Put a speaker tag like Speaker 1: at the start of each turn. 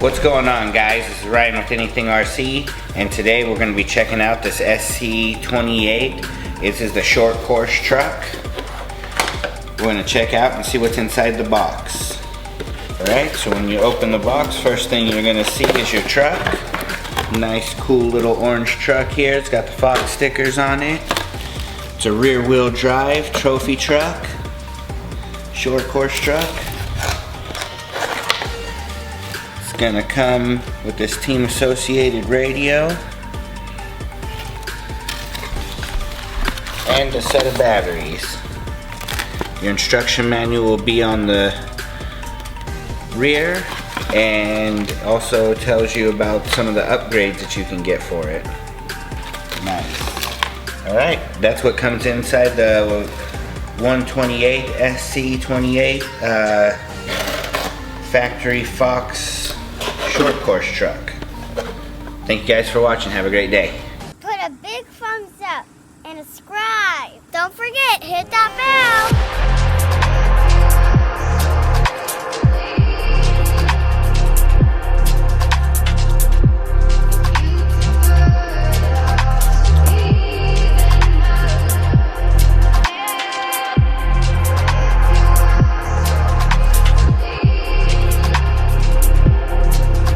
Speaker 1: What's going on, guys? This is Ryan with Anything RC, and today we're going to be checking out this SC28. This is the short course truck. We're going to check out and see what's inside the box. Alright, so when you open the box, first thing you're going to see is your truck. Nice cool little orange truck here. It's got the Fox stickers on it. It's a rear wheel drive trophy truck. Short course truck. Gonna come with this team associated radio and a set of batteries. Your instruction manual will be on the rear and also tells you about some of the upgrades that you can get for it. Nice. Alright, that's what comes inside the 128 SC28 factory Fox short course truck. Thank you guys for watching. Have a great day.
Speaker 2: Put a big thumbs up and subscribe. Don't forget, hit that bell.